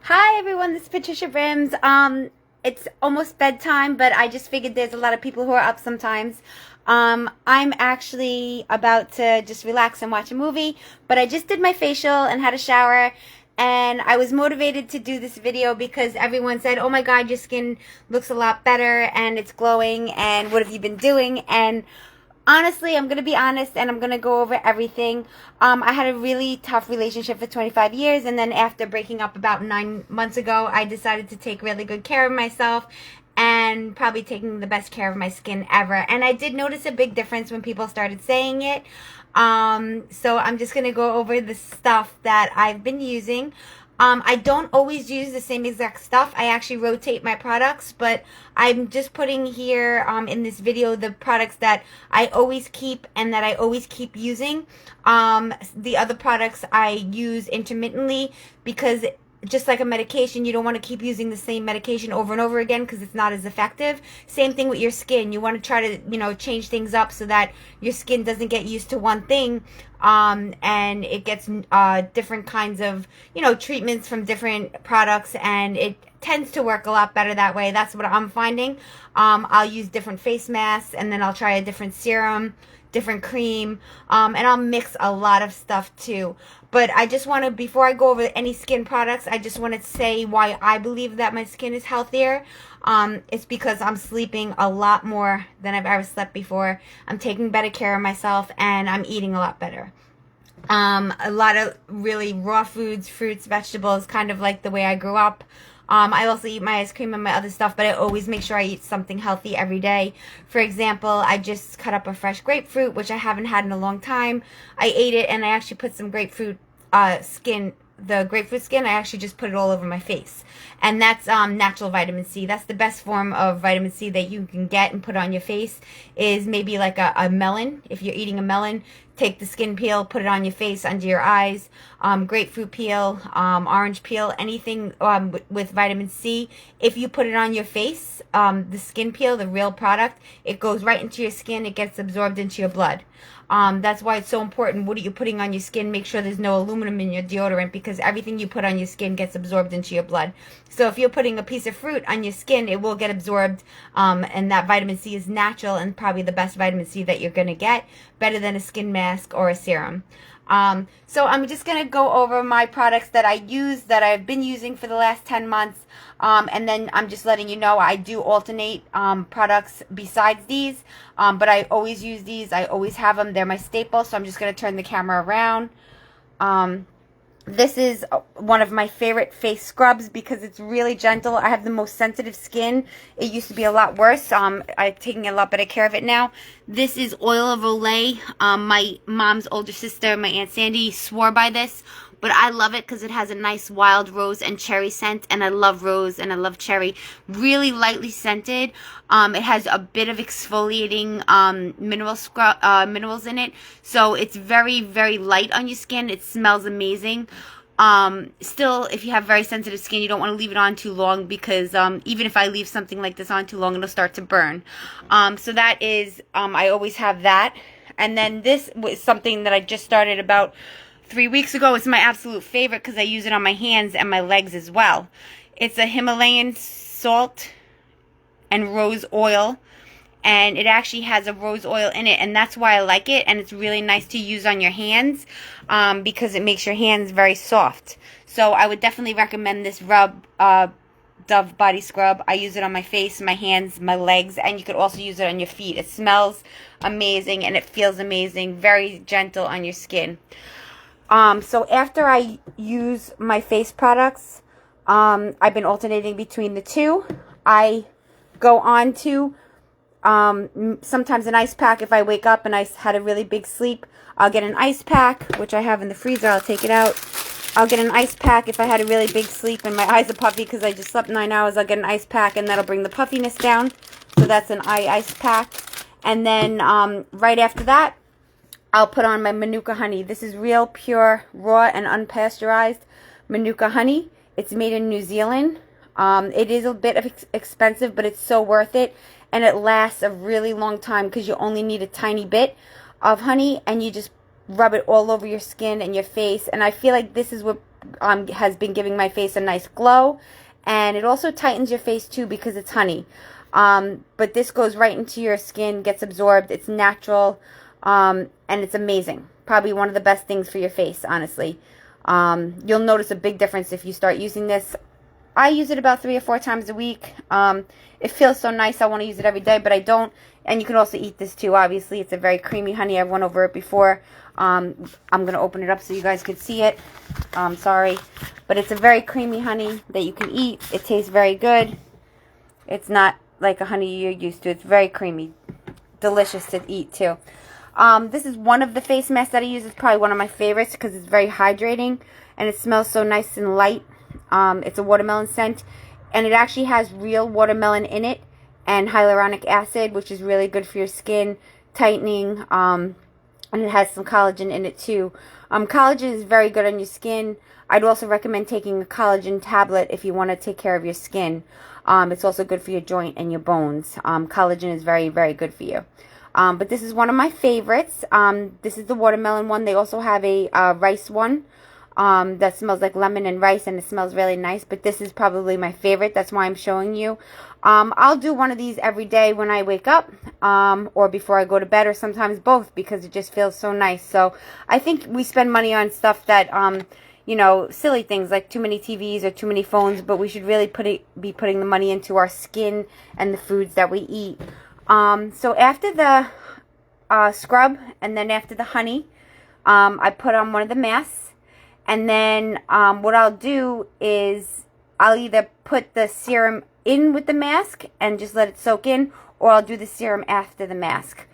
Hi everyone, this is Patricia Brims. It's almost bedtime, but I just figured there's a lot of people who are up sometimes. I'm actually about to just relax and watch a movie, but I just did my facial and had a shower, and I was motivated to do this video because everyone said, "Oh my God, your skin looks a lot better and it's glowing, and what have you been doing?" And honestly, I'm going to be honest and I'm going to go over everything. I had a really tough relationship for 25 years, and then after breaking up about 9 months ago, I decided to take really good care of myself and probably taking the best care of my skin ever. And I did notice a big difference when people started saying it. So I'm just going to go over the stuff that I've been using. I don't always use the same exact stuff. I actually rotate my products, but I'm just putting here in this video the products that I always keep and that I always keep using. The other products I use intermittently because just like a medication, you don't want to keep using the same medication over and over again because it's not as effective. Same thing with your skin. You want to try to, change things up so that your skin doesn't get used to one thing, and it gets different kinds of, treatments from different products, and it tends to work a lot better that way. That's what I'm finding. I'll use different face masks, and then I'll try a different serum, different cream, and I'll mix a lot of stuff too. But I just want to, before I go over any skin products, I just want to say why I believe that my skin is healthier. It's because I'm sleeping a lot more than I've ever slept before. I'm taking better care of myself, and I'm eating a lot better. A lot of really raw foods, fruits, vegetables, kind of like the way I grew up. I also eat my ice cream and my other stuff, but I always make sure I eat something healthy every day. For example, I just cut up a fresh grapefruit, which I haven't had in a long time. I ate it, and I actually put some grapefruit the grapefruit skin, I actually just put it all over my face. And that's natural vitamin C. That's the best form of vitamin C that you can get and put on your face, is maybe like a melon. If you're eating a melon, take the skin peel, put it on your face, under your eyes. Grapefruit peel, orange peel, anything with vitamin C. If you put it on your face, the skin peel, the real product, it goes right into your skin. It gets absorbed into your blood. That's why it's so important. What are you putting on your skin? Make sure there's no aluminum in your deodorant, because everything you put on your skin gets absorbed into your blood. So if you're putting a piece of fruit on your skin, it will get absorbed, and that vitamin C is natural and probably the best vitamin C that you're going to get, better than a skin mask or a serum. So I'm just going to go over my products that I use, that I've been using for the last 10 months. And then I'm just letting you know I do alternate products besides these. But I always use these. I always have them. They're my staple. So I'm just going to turn the camera around. This is one of my favorite face scrubs because it's really gentle. I have the most sensitive skin. It used to be a lot worse. I'm taking a lot better care of it now. This is Oil of Olay. My mom's older sister, my Aunt Sandy, swore by this. But I love it because it has a nice wild rose and cherry scent. And I love rose and I love cherry. Really lightly scented. It has a bit of exfoliating minerals in it. So it's very, very light on your skin. It smells amazing. Still, if you have very sensitive skin, you don't want to leave it on too long, because even if I leave something like this on too long, it'll start to burn. So that is, I always have that. And then this was something that I just started about 3 weeks ago. It's my absolute favorite because I use it on my hands and my legs as well. It's a Himalayan salt and rose oil, and it actually has a rose oil in it, and that's why I like it. And it's really nice to use on your hands because it makes your hands very soft. So I would definitely recommend this Dove body scrub. I use it on my face, my hands, my legs, and you could also use it on your feet. It smells amazing and it feels amazing, very gentle on your skin. So after I use my face products, I've been alternating between the two. I go on to sometimes an ice pack. If I wake up and I had a really big sleep, I'll get an ice pack, which I have in the freezer. I'll take it out. I'll get an ice pack if I had a really big sleep and my eyes are puffy because I just slept 9 hours. I'll get an ice pack, and that'll bring the puffiness down. So that's an eye ice pack. And then right after that, I'll put on my Manuka honey. This is real, pure, raw, and unpasteurized Manuka honey. It's made in New Zealand. It is a bit expensive, but it's so worth it. And it lasts a really long time because you only need a tiny bit of honey, and you just rub it all over your skin and your face. And I feel like this is what has been giving my face a nice glow. And it also tightens your face too because it's honey. But this goes right into your skin, gets absorbed. It's natural, and it's amazing. Probably one of the best things for your face, honestly. You'll notice a big difference if you start using this. I use it about 3 or 4 times a week. It feels so nice. I want to use it every day, but I don't. And you can also eat this too, obviously. It's a very creamy honey. I've went over it before. I'm going to open it up so you guys could see it. Sorry. But it's a very creamy honey that you can eat. It tastes very good. It's not like a honey you're used to. It's very creamy. Delicious to eat too. This is one of the face masks that I use. It's probably one of my favorites because it's very hydrating. And it smells so nice and light. It's a watermelon scent. And it actually has real watermelon in it. And hyaluronic acid, which is really good for your skin. Tightening. And it has some collagen in it too. Collagen is very good on your skin. I'd also recommend taking a collagen tablet if you want to take care of your skin. It's also good for your joint and your bones. Collagen is very, very good for you. But this is one of my favorites. This is the watermelon one. They also have a rice one that smells like lemon and rice, and it smells really nice. But this is probably my favorite. That's why I'm showing you. I'll do one of these every day when I wake up or before I go to bed, or sometimes both, because it just feels so nice. So I think we spend money on stuff that, you know, silly things like too many TVs or too many phones, but we should really be putting the money into our skin and the foods that we eat. So after the scrub and then after the honey, I put on one of the masks. And then what I'll do is I'll either put the serum in with the mask and just let it soak in, or I'll do the serum after the mask.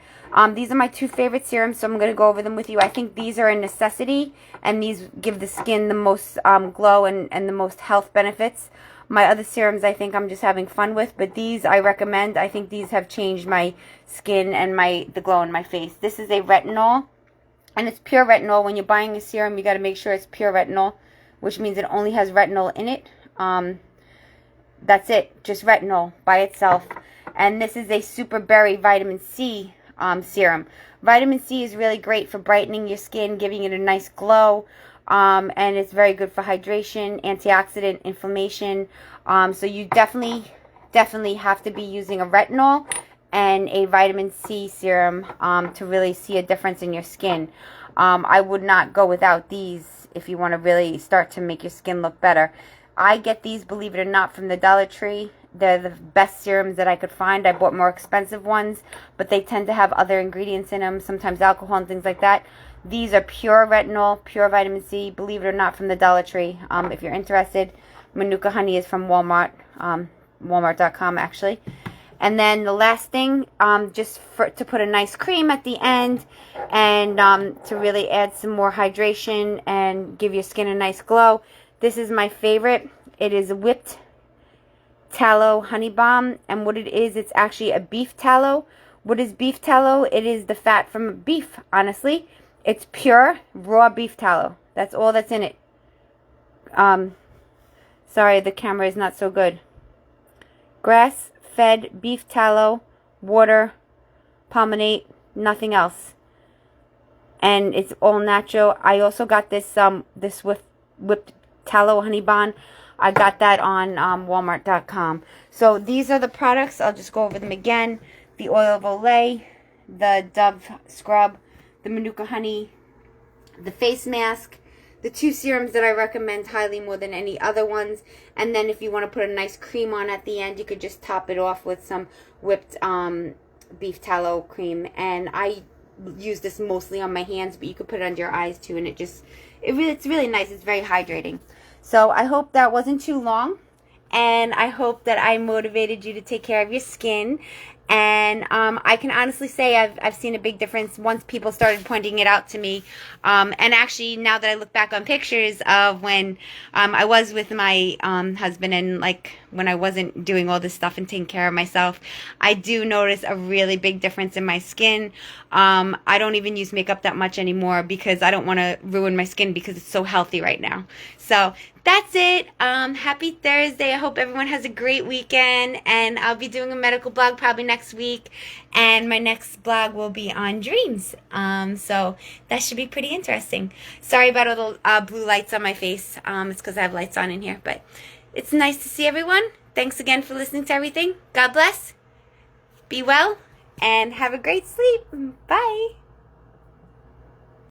These are my 2 favorite serums, so I'm going to go over them with you. I think these are a necessity, and these give the skin the most glow and the most health benefits. My other serums I think I'm just having fun with, but these I recommend. I think these have changed my skin and the glow in my face. This is a retinol, and it's pure retinol. When you're buying a serum, you got to make sure it's pure retinol, which means it only has retinol in it. That's it, just retinol by itself. And this is a Super Berry Vitamin C serum. Vitamin C is really great for brightening your skin, giving it a nice glow. And it's very good for hydration, antioxidant, inflammation. So you definitely have to be using a retinol and a vitamin C serum to really see a difference in your skin. I would not go without these if you want to really start to make your skin look better. I get these, believe it or not, from the Dollar Tree. They're the best serums that I could find. I bought more expensive ones, but they tend to have other ingredients in them, sometimes alcohol and things like that. These are pure retinol, pure vitamin C, believe it or not, from the Dollar Tree. If you're interested, Manuka Honey is from Walmart, Walmart.com actually. And then the last thing, to put a nice cream at the end and to really add some more hydration and give your skin a nice glow. This is my favorite. It is a whipped tallow honey balm, and what it is, it's actually a beef tallow. What is beef tallow? It is the fat from beef, honestly. It's pure raw beef tallow. That's all that's in it. Sorry, the camera is not so good. Grass-fed beef tallow, water, palmonate, nothing else. And it's all natural. I also got this whipped tallow honey balm. I got that on Walmart.com. So these are the products. I'll just go over them again. The oil of Olay, the Dove scrub, the Manuka honey, the face mask, the 2 serums that I recommend highly more than any other ones. And then if you want to put a nice cream on at the end, you could just top it off with some whipped beef tallow cream. And I use this mostly on my hands, but you could put it under your eyes too, and it's really nice. It's very hydrating. So I hope that wasn't too long, and I hope that I motivated you to take care of your skin. And I can honestly say I've seen a big difference once people started pointing it out to me. And actually, now that I look back on pictures of when I was with my husband, and like when I wasn't doing all this stuff and taking care of myself, I do notice a really big difference in my skin. I don't even use makeup that much anymore because I don't want to ruin my skin because it's so healthy right now. So that's it. Happy Thursday. I hope everyone has a great weekend. And I'll be doing a medical blog probably next week. And my next blog will be on dreams. So that should be pretty interesting. Sorry about all the blue lights on my face. It's because I have lights on in here. But it's nice to see everyone. Thanks again for listening to everything. God bless. Be well. And have a great sleep. Bye.